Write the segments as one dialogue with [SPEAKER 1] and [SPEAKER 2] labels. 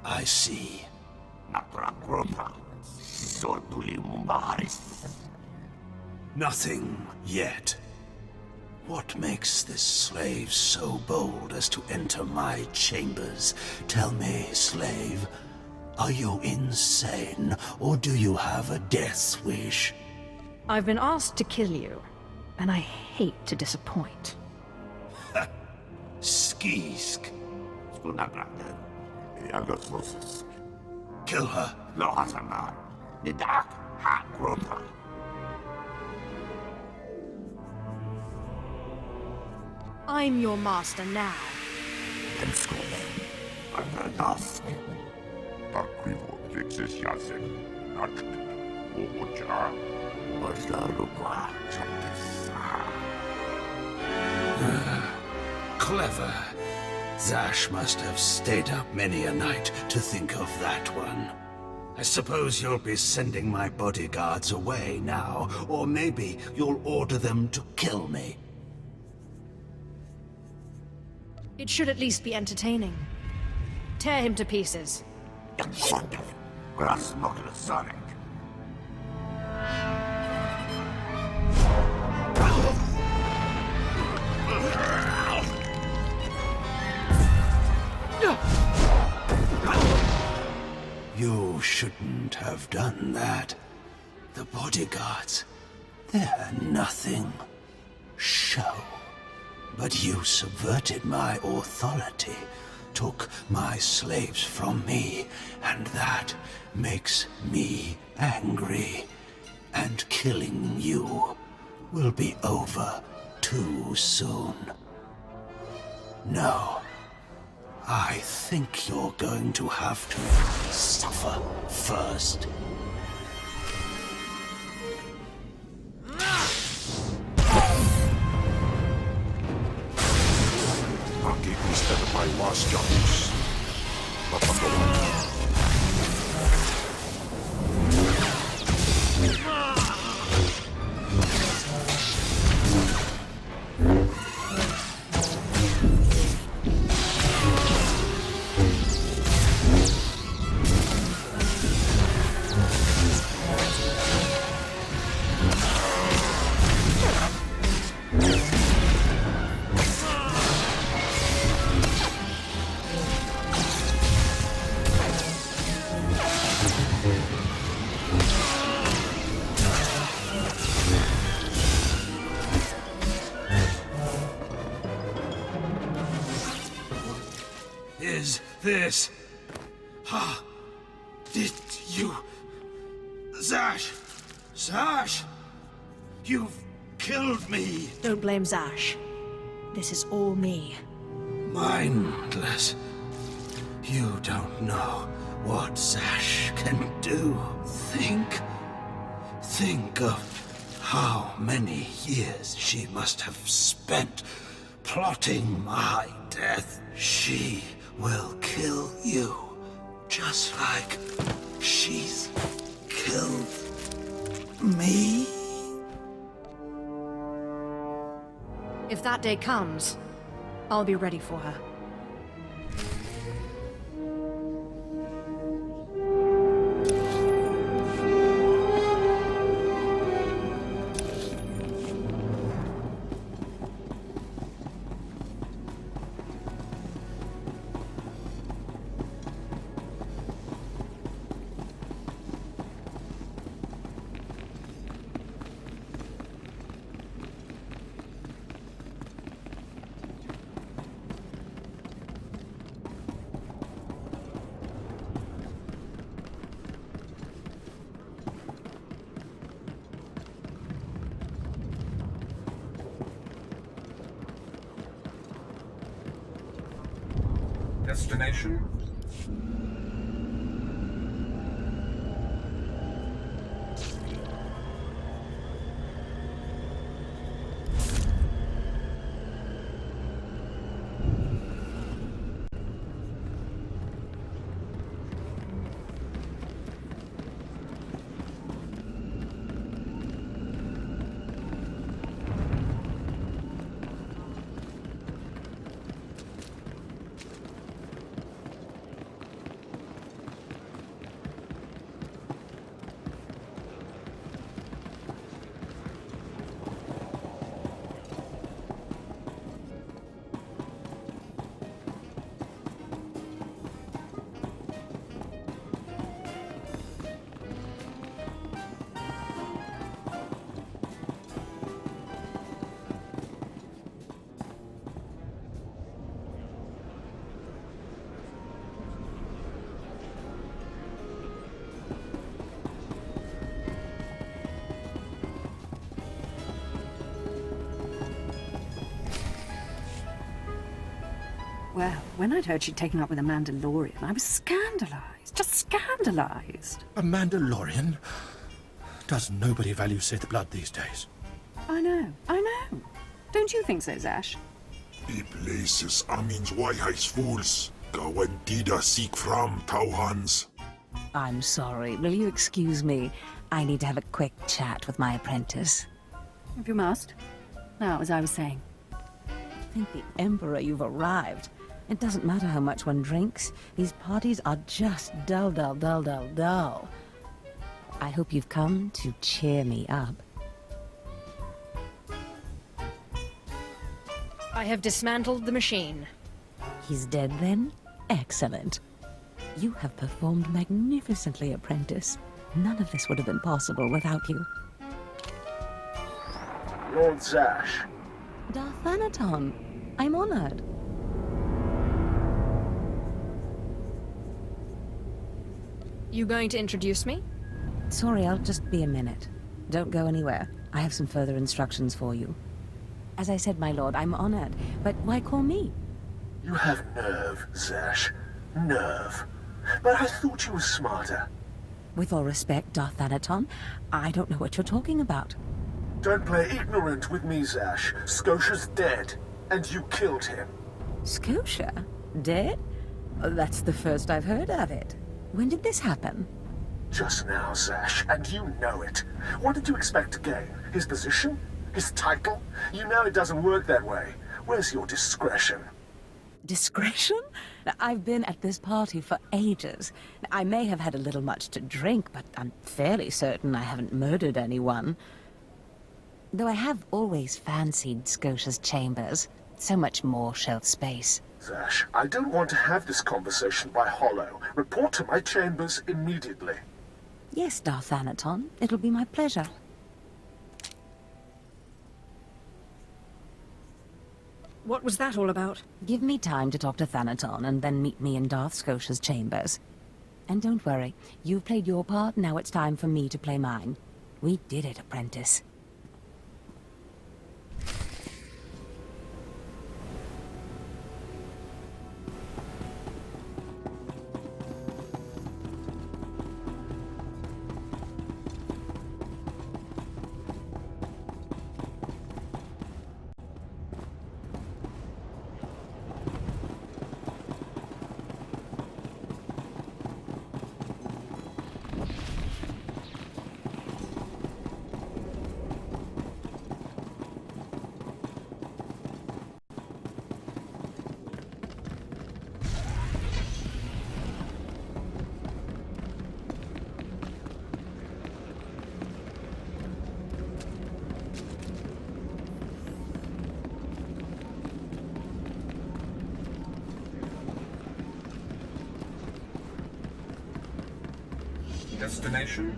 [SPEAKER 1] I see. Nothing yet. What makes this slave so bold as to enter my chambers? Tell me, slave, are you insane, or do you have a death wish?
[SPEAKER 2] I've been asked to kill you, and I hate to disappoint.
[SPEAKER 1] Skisk. Kill her.
[SPEAKER 2] I'm your master now.
[SPEAKER 1] Clever. Zash must have stayed up many a night to think of that one. I suppose you'll be sending my bodyguards away now, or maybe you'll order them to kill me.
[SPEAKER 2] It should at least be entertaining. Tear him to pieces.
[SPEAKER 1] You shouldn't have done that. The bodyguards, they're nothing. Show. But you subverted my authority, took my slaves from me, and that makes me angry. And killing you will be over too soon. No. I think you're going to have to suffer first. Is this... Did you... Zash! Zash! You've killed me!
[SPEAKER 2] Don't blame Zash. This is all me.
[SPEAKER 1] Mindless. You don't know what Zash can do. Think of how many years she must have spent plotting my death. She will kill you, just like she's killed me.
[SPEAKER 2] If that day comes, I'll be ready for her.
[SPEAKER 3] Destination? Well, when I'd heard she'd taken up with a Mandalorian, I was scandalized. Just scandalized.
[SPEAKER 4] A Mandalorian? Does nobody value Sith blood these days?
[SPEAKER 3] I know. Don't you think so, Zash?
[SPEAKER 5] Places amins wajhais fools. Gawantida seek from Tauhans.
[SPEAKER 6] I'm sorry. Will you excuse me? I need to have a quick chat with my apprentice.
[SPEAKER 3] If you must. Now, as I was saying.
[SPEAKER 6] Thank the Emperor you've arrived. It doesn't matter how much one drinks. These parties are just dull, dull, dull, dull, dull. I hope you've come to cheer me up.
[SPEAKER 2] I have dismantled the machine.
[SPEAKER 6] He's dead then? Excellent. You have performed magnificently, apprentice. None of this would have been possible without you.
[SPEAKER 1] Lord Zash.
[SPEAKER 6] Darth Thanaton, I'm honored.
[SPEAKER 2] You going to introduce me?
[SPEAKER 6] Sorry, I'll just be a minute. Don't go anywhere. I have some further instructions for you. As I said, my lord, I'm honored, but why call me?
[SPEAKER 1] You have nerve, Zash. Nerve. But I thought you were smarter.
[SPEAKER 6] With all respect, Darth Thanaton, I don't know what you're talking about.
[SPEAKER 1] Don't play ignorant with me, Zash. Scotia's dead, and you killed him.
[SPEAKER 6] Scotia? Dead? Oh, that's the first I've heard of it. When did this happen?
[SPEAKER 1] Just now, Zash, and you know it. What did you expect to gain? His position? His title? You know it doesn't work that way. Where's your discretion?
[SPEAKER 6] Discretion? I've been at this party for ages. I may have had a little much to drink, but I'm fairly certain I haven't murdered anyone. Though I have always fancied Scotia's chambers. So much more shelf space.
[SPEAKER 1] Zash, I don't want to have this conversation by hollow. Report to my chambers immediately.
[SPEAKER 6] Yes, Darth Thanaton. It'll be my pleasure.
[SPEAKER 2] What was that all about?
[SPEAKER 6] Give me time to talk to Thanaton, and then meet me in Darth Scotia's chambers. And don't worry, you've played your part, now it's time for me to play mine. We did it, apprentice.
[SPEAKER 7] Destination?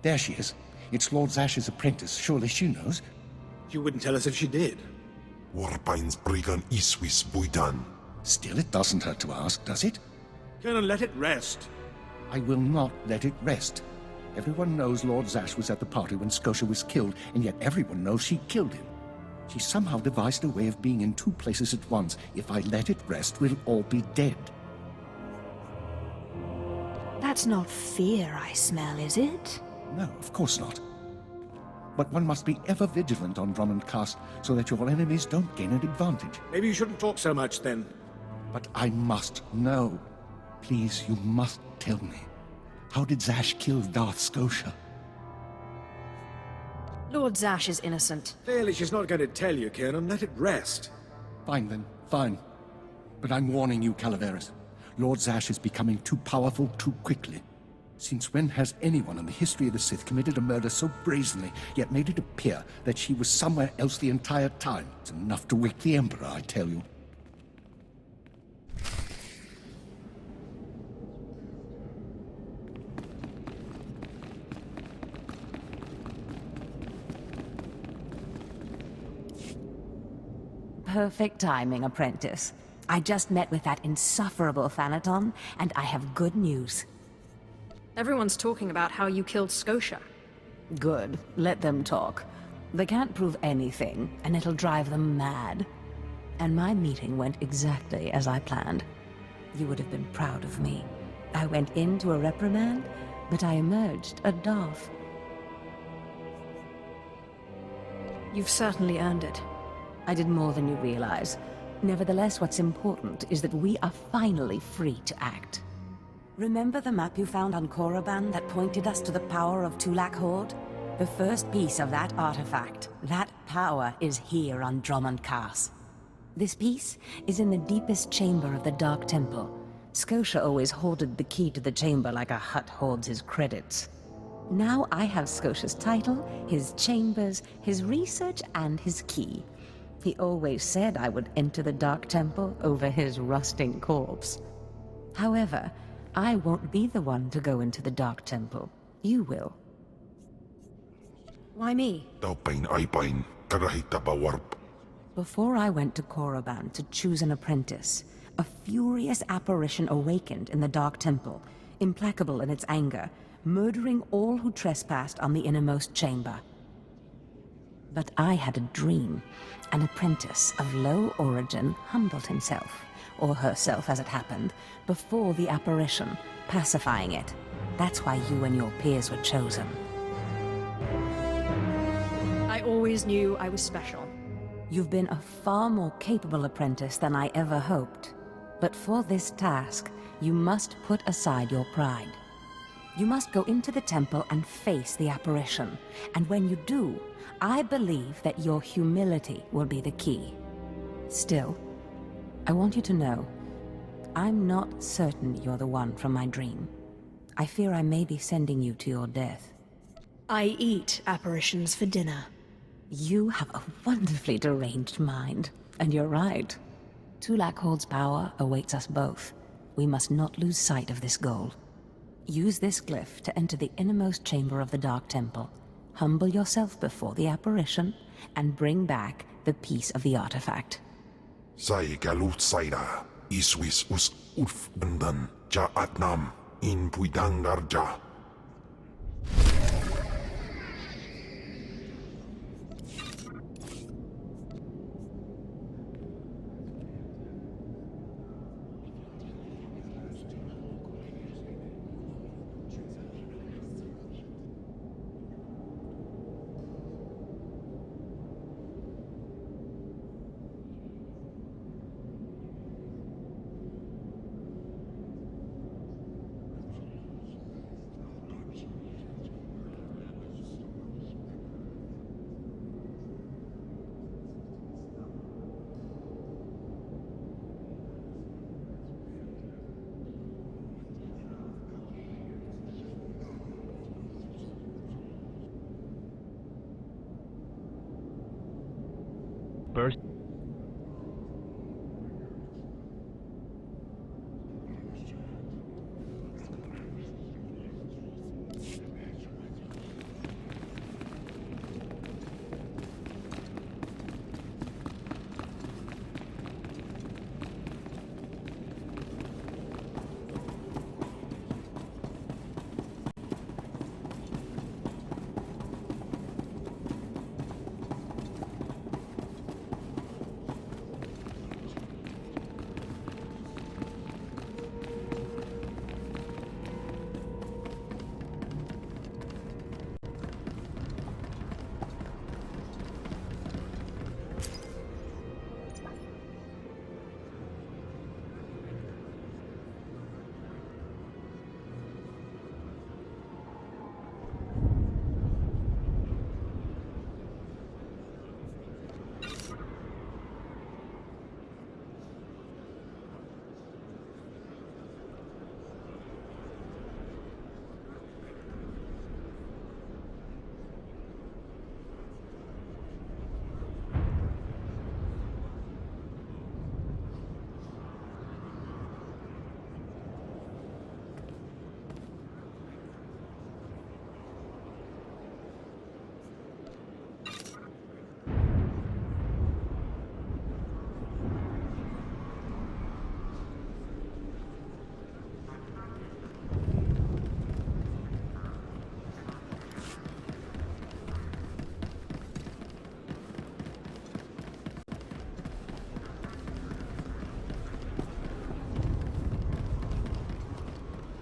[SPEAKER 4] There she is. It's Lord Zash's apprentice. Surely she knows.
[SPEAKER 8] You wouldn't tell us if she did.
[SPEAKER 5] Warpain's Brigan Iswis Buidan.
[SPEAKER 4] Still, it doesn't hurt to ask, does it?
[SPEAKER 8] Colonel, let it rest.
[SPEAKER 4] I will not let it rest. Everyone knows Lord Zash was at the party when Scotia was killed, and yet everyone knows she killed him. She somehow devised a way of being in two places at once. If I let it rest, we'll all be dead.
[SPEAKER 2] That's not fear I smell, is it?
[SPEAKER 4] No, of course not. But one must be ever vigilant on Drummond Cast so that your enemies don't gain an advantage.
[SPEAKER 8] Maybe you shouldn't talk so much then.
[SPEAKER 4] But I must know. Please, you must tell me. How did Zash kill Darth Scotia?
[SPEAKER 2] Lord Zash is innocent.
[SPEAKER 8] Clearly she's not going to tell you, Kiernan. Let it rest.
[SPEAKER 4] Fine then, fine. But I'm warning you, Calaveras. Lord Zash is becoming too powerful too quickly. Since when has anyone in the history of the Sith committed a murder so brazenly, yet made it appear that she was somewhere else the entire time? It's enough to wake the Emperor, I tell you.
[SPEAKER 6] Perfect timing, apprentice. I just met with that insufferable Thanaton, and I have good news.
[SPEAKER 2] Everyone's talking about how you killed Scotia.
[SPEAKER 6] Good. Let them talk. They can't prove anything, and it'll drive them mad. And my meeting went exactly as I planned. You would have been proud of me. I went into a reprimand, but I emerged a Darth.
[SPEAKER 2] You've certainly earned it.
[SPEAKER 6] I did more than you realize. Nevertheless, what's important is that we are finally free to act. Remember the map you found on Korriban that pointed us to the power of Tulak Horde? The first piece of that artifact, that power, is here on Drummond Cast. This piece is in the deepest chamber of the Dark Temple. Scotia always hoarded the key to the chamber like a Hutt hoards his credits. Now I have Scotia's title, his chambers, his research, and his key. He always said I would enter the Dark Temple over his rusting corpse. However, I won't be the one to go into the Dark Temple. You will.
[SPEAKER 2] Why me?
[SPEAKER 6] Before I went to Korriban to choose an apprentice, a furious apparition awakened in the Dark Temple, implacable in its anger, murdering all who trespassed on the innermost chamber. But I had a dream. An apprentice of low origin humbled himself, or herself as it happened, before the apparition, pacifying it. That's why you and your peers were chosen.
[SPEAKER 2] I always knew I was special.
[SPEAKER 6] You've been a far more capable apprentice than I ever hoped. But for this task, you must put aside your pride. You must go into the temple and face the apparition. And when you do, I believe that your humility will be the key. Still, I want you to know, I'm not certain you're the one from my dream. I fear I may be sending you to your death.
[SPEAKER 2] I eat apparitions for dinner.
[SPEAKER 6] You have a wonderfully deranged mind, and you're right. Tulak Horde's power awaits us both. We must not lose sight of this goal. Use this glyph to enter the innermost chamber of the Dark Temple. Humble yourself before the apparition, and bring back the piece of the artifact.
[SPEAKER 5] Sai galut saira, iswis us ulf bandan, ja atnam, in puidangarja.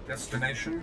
[SPEAKER 7] Destination?